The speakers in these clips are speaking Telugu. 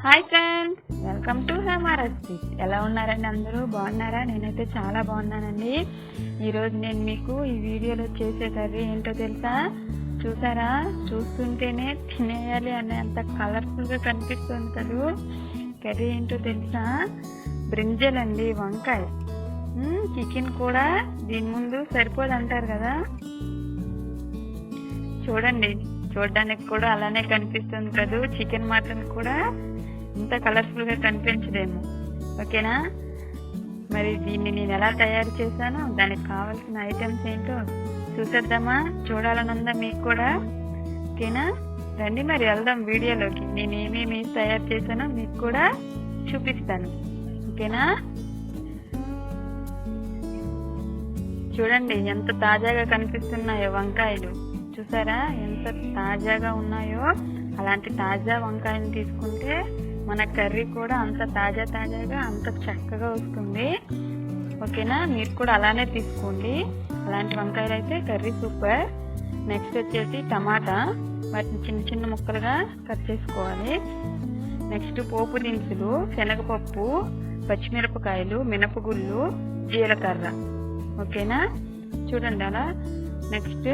Hi friends, welcome to Hema recipes. ఎలా ఉన్నారండి? అందరూ బాగున్నారా? నేనైతే చాలా బాగున్నానండి. ఈరోజు నేను మీకు ఈ వీడియోలో చేసే కర్రీ ఏంటో తెలుసా? చూసారా? చూస్తుంటేనే తినేయాలి అనే అంత కలర్ఫుల్గా కనిపిస్తుంది కదా. కర్రీ ఏంటో తెలుసా? బ్రింజల్ అండి, వంకాయ. చికెన్ కూడా దీని ముందు సరిపోదు అంటారు కదా. చూడండి, చూడడానికి కూడా అలానే కనిపిస్తుంది కదా. చికెన్ మటన్ కూడా ఇంత కలర్ఫుల్గా కనిపించదేమో. ఓకేనా? మరి దీన్ని నేను ఎలా తయారు చేశానో, దానికి కావాల్సిన ఐటమ్స్ ఏంటో చూసేద్దామా? చూడాలనుందా మీకు కూడా? ఓకేనా? రండి మరి వెళ్దాం వీడియోలోకి. నేను ఏమేమి తయారు చేశానో మీకు కూడా చూపిస్తాను. ఓకేనా? చూడండి ఎంత తాజాగా కనిపిస్తున్నాయో వంకాయలు. చూసారా ఎంత తాజాగా ఉన్నాయో? అలాంటి తాజా వంకాయలు తీసుకుంటే మన కర్రీ కూడా అంత తాజాగా అంత చక్కగా వస్తుంది. ఓకేనా? మీరు కూడా అలానే తీసుకోండి. అలాంటి వంకాయలు అయితే కర్రీ సూపర్. నెక్స్ట్ వచ్చేసి టమాటా, వాటిని చిన్న చిన్న ముక్కలుగా కట్ చేసుకోవాలి. నెక్స్ట్ పోపు దినుసులు, శనగపప్పు, పచ్చిమిరపకాయలు, మినపగుళ్ళు, జీలకర్ర. ఓకేనా? చూడండి అలా. నెక్స్ట్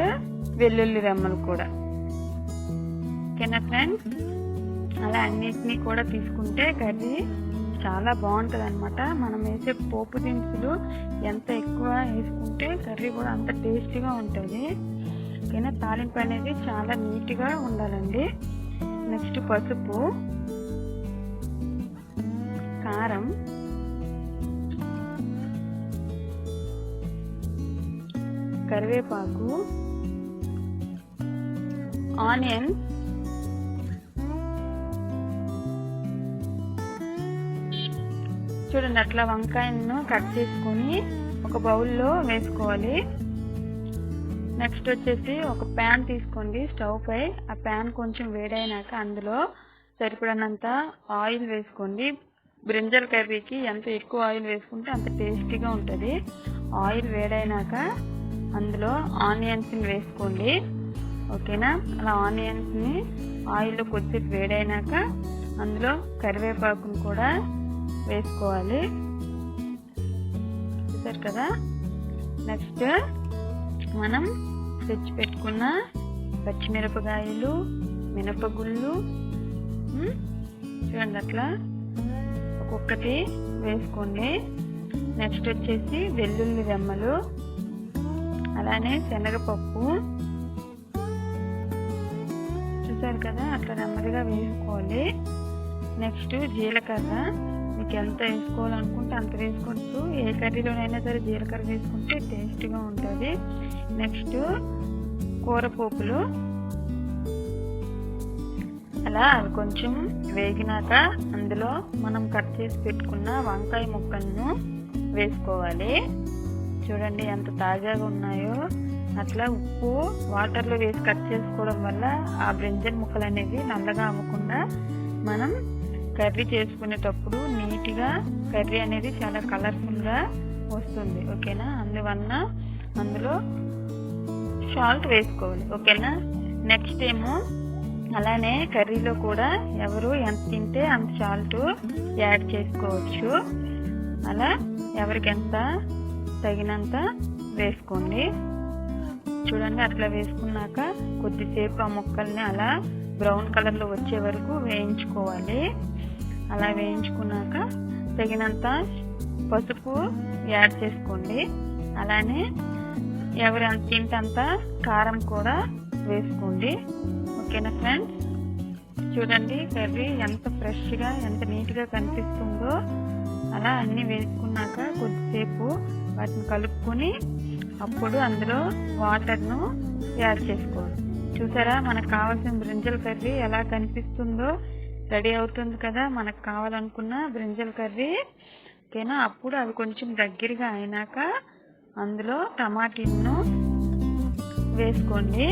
వెల్లుల్లి రెమ్మలు కూడా. ఓకేనా ఫ్రెండ్స్? అలా అన్నిటినీ కూడా తీసుకుంటే కర్రీ చాలా బాగుంటుంది అనమాట. మనం వేసే పోపు దినుసులు ఎంత ఎక్కువ వేసుకుంటే కర్రీ కూడా అంత టేస్టీగా ఉంటుంది. ఓకేనా? తాలింపు అనేది చాలా నీట్గా ఉండాలండి. నెక్స్ట్ పసుపు, కారం, కరివేపాకు, ఆనియన్, చూడండి అట్లా వంకాయలను కట్ చేసుకొని ఒక బౌల్లో వేసుకోవాలి. నెక్స్ట్ వచ్చేసి ఒక ప్యాన్ తీసుకోండి స్టవ్ పై. ఆ ప్యాన్ కొంచెం వేడైనాక అందులో సరిపడినంత ఆయిల్ వేసుకోండి. బ్రింజల్ కర్రీకి ఎంత ఎక్కువ ఆయిల్ వేసుకుంటే అంత టేస్టీగా ఉంటుంది. ఆయిల్ వేడైనాక అందులో ఆనియన్స్ని వేసుకోండి. ఓకేనా? అలా ఆనియన్స్ని ఆయిల్లో కొద్దిసేపు వేడైనాక అందులో కరివేపాకును కూడా వేసుకోవాలి. చూసారు కదా. నెక్స్ట్ మనం తెచ్చి పెట్టుకున్న పచ్చిమిరపకాయలు, మినపగుళ్ళు, చూడండి అట్లా ఒక్కొక్కటి వేసుకోండి. నెక్స్ట్ వచ్చేసి వెల్లుల్లి రెమ్మలు, అలానే శనగపప్పు. చూసారు కదా, అట్లా నెమ్మదిగా వేసుకోవాలి. నెక్స్ట్ జీలకర్ర. మీకు ఎంత వేసుకోవాలనుకుంటే అంత వేసుకుంటూ, ఏ కర్రీలోనైనా సరే జీలకర్ర వేసుకుంటే టేస్ట్గా ఉంటుంది. నెక్స్ట్ కూరపోపులు. అలా అవి కొంచెం వేగినాక అందులో మనం కట్ చేసి పెట్టుకున్న వంకాయ ముక్కలను వేసుకోవాలి. చూడండి ఎంత తాజాగా ఉన్నాయో. అట్లా ఉప్పు వాటర్లో వేసి కట్ చేసుకోవడం వల్ల ఆ బ్రింజల్ ముక్కలు అనేవి నల్లగా అవ్వకుండా మనం కర్రీ చేసుకునేటప్పుడు నీట్గా కర్రీ అనేది చాలా కలర్ఫుల్గా వస్తుంది. ఓకేనా? అందువల్ల అందులో సాల్ట్ వేసుకోవాలి. ఓకేనా? నెక్స్ట్ ఏమో అలానే కర్రీలో కూడా ఎవరు ఎంత తింటే అంత సాల్ట్ యాడ్ చేసుకోవచ్చు. అలా ఎవరికి ఎంత తగినంత వేసుకోండి. చూడండి అట్లా వేసుకున్నాక కొద్దిసేపు ఆ ముక్కల్ని అలా బ్రౌన్ కలర్లో వచ్చే వరకు వేయించుకోవాలి. అలా వేయించుకున్నాక తగినంత పసుపు యాడ్ చేసుకోండి. అలానే ఎవరు ఎంత తింటే అంత కారం కూడా వేసుకోండి. ఓకేనా ఫ్రెండ్స్? చూడండి కర్రీ ఎంత ఫ్రెష్గా ఎంత నీట్గా కనిపిస్తుందో. అలా అన్నీ వేసుకున్నాక కొద్దిసేపు వాటిని కలుపుకొని అప్పుడు అందులో వాటర్ను యాడ్ చేసుకోవాలి. చూసారా మనకు కావాల్సిన బ్రింజల్ కర్రీ ఎలా కనిపిస్తుందో? రెడీ అవుతుంది కదా మనకు కావాలనుకున్న బ్రింజల్ కర్రీ. ఓకేనా? అప్పుడు అవి కొంచెం దగ్గరగా అయినాక అందులో టమాటీలను వేసుకోండి.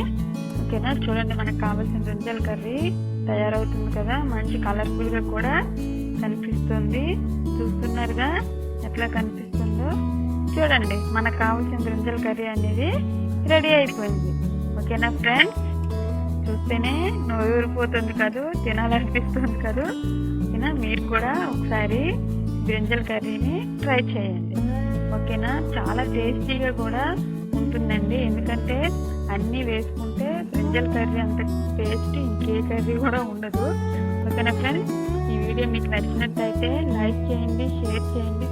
ఓకేనా? చూడండి మనకు కావాల్సిన బ్రింజల్ కర్రీ తయారవుతుంది కదా. మంచి కలర్ఫుల్గా కూడా కనిపిస్తుంది. చూస్తున్నారుగా ఎట్లా కనిపిస్తుందో? చూడండి మనకు కావాల్సిన బ్రింజల్ కర్రీ అనేది రెడీ అయిపోయింది. ఓకేనా ఫ్రెండ్స్? చూస్తేనే నోరూరిపోతుంది కదూ, తినాలనిపిస్తుంది కదూ. ఓకేనా, మీరు కూడా ఒకసారి బ్రింజల్ కర్రీని ట్రై చేయండి. ఓకేనా, చాలా టేస్టీగా కూడా ఉంటుందండి. ఎందుకంటే అన్నీ వేసుకుంటే బ్రింజల్ కర్రీ అంత టేస్ట్ ఇంకే కర్రీ కూడా ఉండదు. ఓకేనా ఫ్రెండ్స్, ఈ వీడియో మీకు నచ్చినట్టయితే లైక్ చేయండి, షేర్ చేయండి,